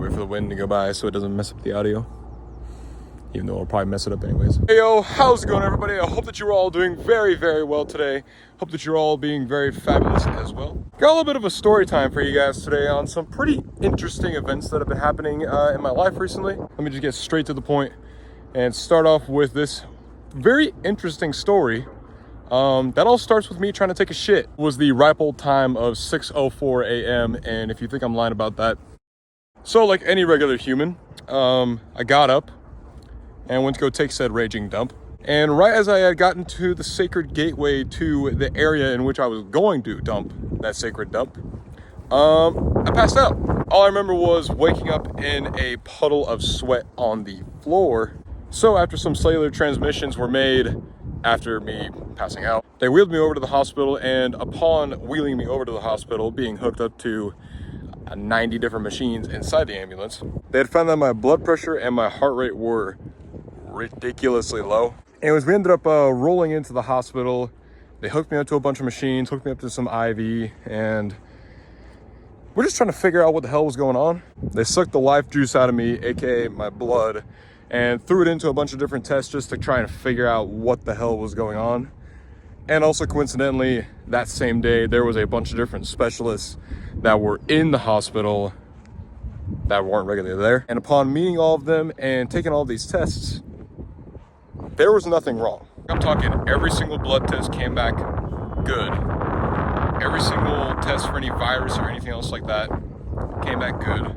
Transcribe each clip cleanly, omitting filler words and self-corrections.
wait for the wind to go by so it doesn't mess up the audio. Even though I'll probably mess it up anyways. Hey yo, how's it going everybody? I hope that you're all doing very, very well today. Hope that you're all being very fabulous as well. Got a little bit of a story time for you guys today on some pretty interesting events that have been happening in my life recently. Let me just get straight to the point and start off with this very interesting story. That all starts with me trying to take a shit. It was the ripe old time of 6:04 a.m. and if you think I'm lying about that. So like any regular human, I got up and went to go take said raging dump. And right as I had gotten to the sacred gateway to the area in which I was going to dump that sacred dump, I passed out. All I remember was waking up in a puddle of sweat on the floor. So after some cellular transmissions were made after me passing out, they wheeled me over to the hospital, and upon wheeling me over to the hospital, being hooked up to 90 different machines inside the ambulance, they had found that my blood pressure and my heart rate were ridiculously low. Anyways, we ended up rolling into the hospital. They hooked me up to a bunch of machines, hooked me up to some IV, and we're just trying to figure out what the hell was going on. They sucked the life juice out of me, aka my blood, and threw it into a bunch of different tests just to try and figure out what the hell was going on. And also coincidentally, that same day, there was a bunch of different specialists that were in the hospital that weren't regularly there. And upon meeting all of them and taking all these tests, there was nothing wrong. I'm talking every single blood test came back good. Every single test for any virus or anything else like that came back good.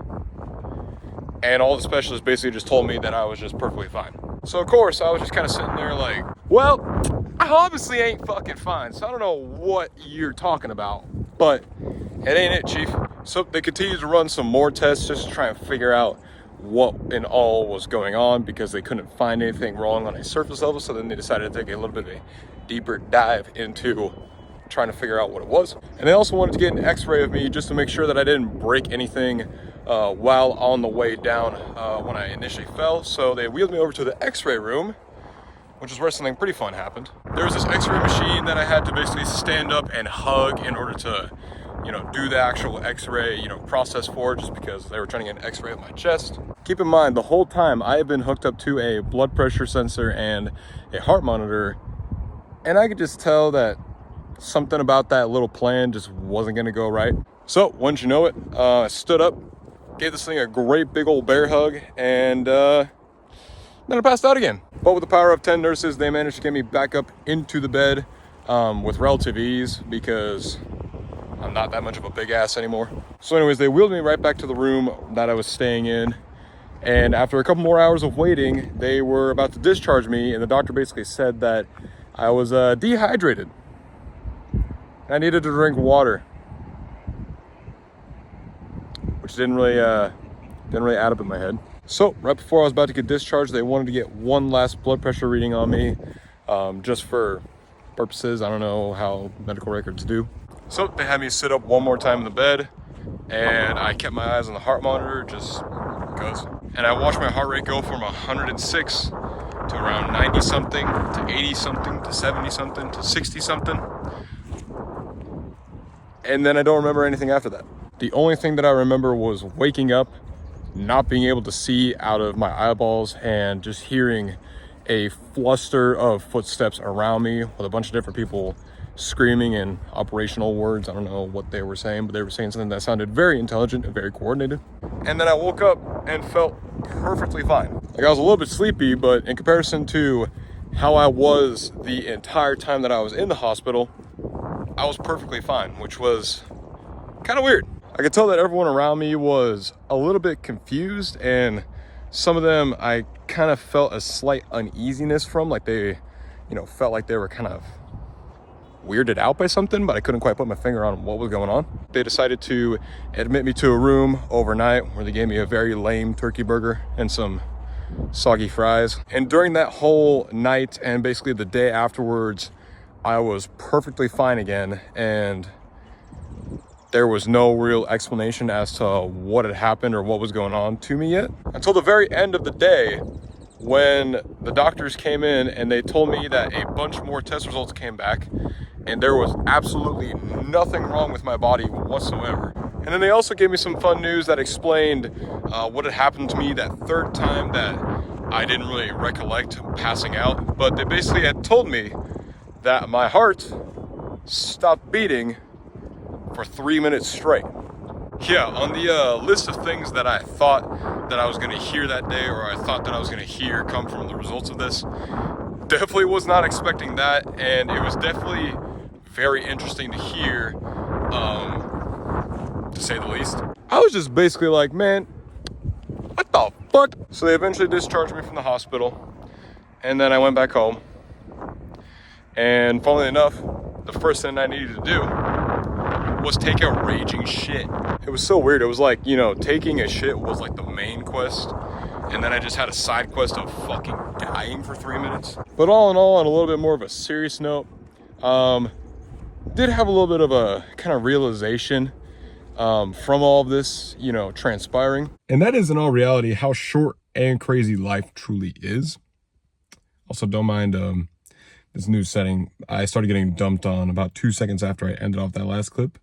And all the specialists basically just told me that I was just perfectly fine. So of course, I was just kind of sitting there like, well, I obviously ain't fucking fine. So I don't know what you're talking about, but it ain't it, chief. So they continued to run some more tests just to try and figure out what in all was going on, because they couldn't find anything wrong on a surface level. So then they decided to take a little bit of a deeper dive into trying to figure out what it was. And they also wanted to get an x-ray of me just to make sure that I didn't break anything while on the way down when I initially fell. So they wheeled me over to the x-ray room, which is where something pretty fun happened. There was this x-ray machine that I had to basically stand up and hug in order to, do the actual x-ray, process for, just because they were trying to get an x-ray of my chest. Keep in mind, the whole time I had been hooked up to a blood pressure sensor and a heart monitor, and I could just tell that something about that little plan just wasn't gonna go right. So, once you know it, I stood up, gave this thing a great big old bear hug, and then I passed out again. But with the power of 10 nurses, they managed to get me back up into the bed with relative ease, because I'm not that much of a big ass anymore. So anyways, they wheeled me right back to the room that I was staying in. And after a couple more hours of waiting, they were about to discharge me, and the doctor basically said that I was dehydrated. I needed to drink water, which didn't really add up in my head. So right before I was about to get discharged, they wanted to get one last blood pressure reading on me, just for purposes. I don't know how medical records do. So they had me sit up one more time in the bed, and I kept my eyes on the heart monitor just because. And I watched my heart rate go from 106 to around 90 something, to 80 something, to 70 something, to 60 something. And then I don't remember anything after that. The only thing that I remember was waking up, not being able to see out of my eyeballs, and just hearing a fluster of footsteps around me with a bunch of different people screaming in operational words. I don't know what they were saying, but they were saying something that sounded very intelligent and very coordinated. And then I woke up and felt perfectly fine. Like, I was a little bit sleepy, but in comparison to how I was the entire time that I was in the hospital, I was perfectly fine, which was kind of weird. I could tell that everyone around me was a little bit confused, and some of them I kind of felt a slight uneasiness from, like they, felt like they were kind of weirded out by something, but I couldn't quite put my finger on what was going on. They decided to admit me to a room overnight where they gave me a very lame turkey burger and some soggy fries. And during that whole night and basically the day afterwards, I was perfectly fine again, and there was no real explanation as to what had happened or what was going on to me yet, until the very end of the day, when the doctors came in and they told me that a bunch more test results came back and there was absolutely nothing wrong with my body whatsoever. And then they also gave me some fun news that explained what had happened to me that third time that I didn't really recollect passing out. But they basically had told me that my heart stopped beating for 3 minutes straight. Yeah, on the list of things that I thought that I was gonna hear that day, or I thought that I was gonna hear come from the results of this, definitely was not expecting that, and it was definitely very interesting to hear, to say the least. I was just basically like, man, what the fuck? So they eventually discharged me from the hospital, and then I went back home. And funnily enough, the first thing I needed to do was take a raging shit. It was so weird. It was like, you know, taking a shit was like the main quest, and then I just had a side quest of fucking dying for 3 minutes. But all in all, on a little bit more of a serious note, did have a little bit of a kind of realization from all of this, you know, transpiring. And that is, in all reality, how short and crazy life truly is. Also, don't mind this new setting. I started getting dumped on about 2 seconds after I ended off that last clip.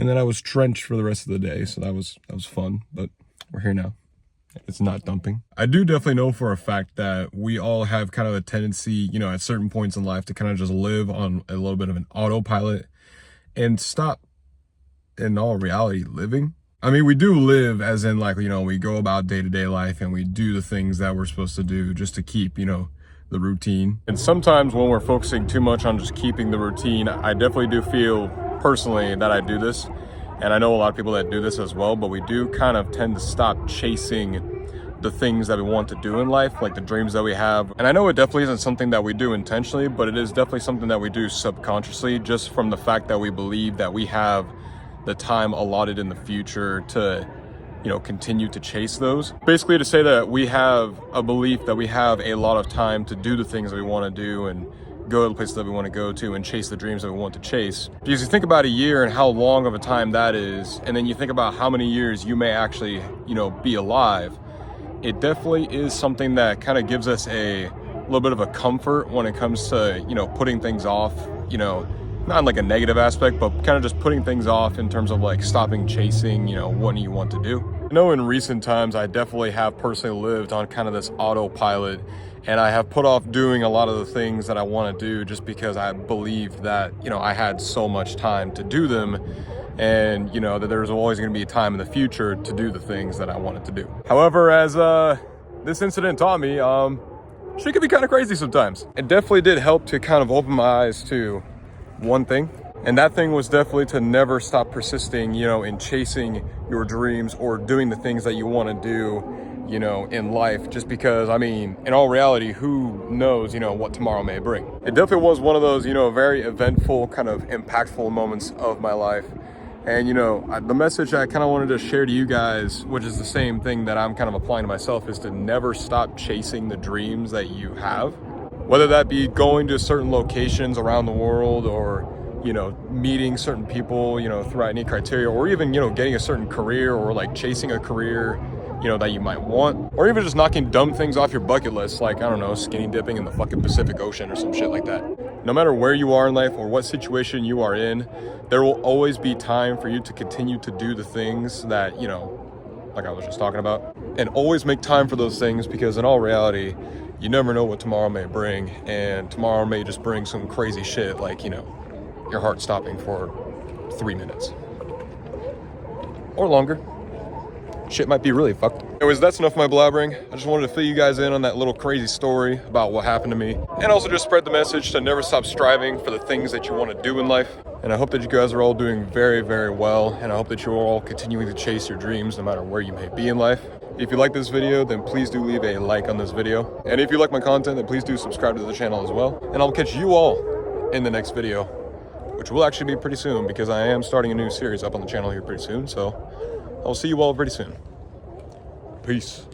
And then I was drenched for the rest of the day, so that was fun, but we're here now. It's not dumping. I do definitely know for a fact that we all have kind of a tendency, you know, at certain points in life to kind of just live on a little bit of an autopilot and stop, in all reality, living. I mean, we do live as in, like, you know, we go about day-to-day life and we do the things that we're supposed to do just to keep, you know, the routine. And sometimes when we're focusing too much on just keeping the routine, I definitely do feel personally that I do this, and I know a lot of people that do this as well, but we do kind of tend to stop chasing the things that we want to do in life, like the dreams that we have. And I know it definitely isn't something that we do intentionally, but it is definitely something that we do subconsciously, just from the fact that we believe that we have the time allotted in the future to, you know, continue to chase those. Basically to say that we have a belief that we have a lot of time to do the things that we want to do and go to the places that we want to go to and chase the dreams that we want to chase. Because you think about a year and how long of a time that is, and then you think about how many years you may actually, you know, be alive, it definitely is something that kind of gives us a little bit of a comfort when it comes to, you know, putting things off, you know, not in like a negative aspect, but kind of just putting things off in terms of like stopping chasing, you know, what you want to do. I know in recent times, I definitely have personally lived on kind of this autopilot, and I have put off doing a lot of the things that I want to do just because I believed that, you know, I had so much time to do them, and, you know, that there was always going to be a time in the future to do the things that I wanted to do. However, as this incident taught me, shit can be kind of crazy sometimes. It definitely did help to kind of open my eyes to one thing, and that thing was definitely to never stop persisting, you know, in chasing your dreams or doing the things that you want to do, you know, in life, just because, I mean, in all reality, who knows, you know, what tomorrow may bring. It definitely was one of those, you know, very eventful, kind of impactful moments of my life. And, you know, the message I kind of wanted to share to you guys, which is the same thing that I'm kind of applying to myself, is to never stop chasing the dreams that you have. Whether that be going to certain locations around the world, or, you know, meeting certain people, you know, throughout any criteria, or even, you know, getting a certain career, or like chasing a career, you know, that you might want, or even just knocking dumb things off your bucket list, like, I don't know, skinny dipping in the fucking Pacific Ocean or some shit like that. No matter where you are in life or what situation you are in, there will always be time for you to continue to do the things that, you know, like I was just talking about, and always make time for those things, because in all reality, you never know what tomorrow may bring, and tomorrow may just bring some crazy shit, like, you know, your heart stopping for 3 minutes or longer. Shit might be really fucked. Anyways, that's enough of my blabbering. I just wanted to fill you guys in on that little crazy story about what happened to me, and also just spread the message to never stop striving for the things that you want to do in life. And I hope that you guys are all doing very, very well, and I hope that you're all continuing to chase your dreams no matter where you may be in life. If you like this video, then please do leave a like on this video. And if you like my content, then please do subscribe to the channel as well. And I'll catch you all in the next video, which will actually be pretty soon, because I am starting a new series up on the channel here pretty soon. So I'll see you all pretty soon. Peace.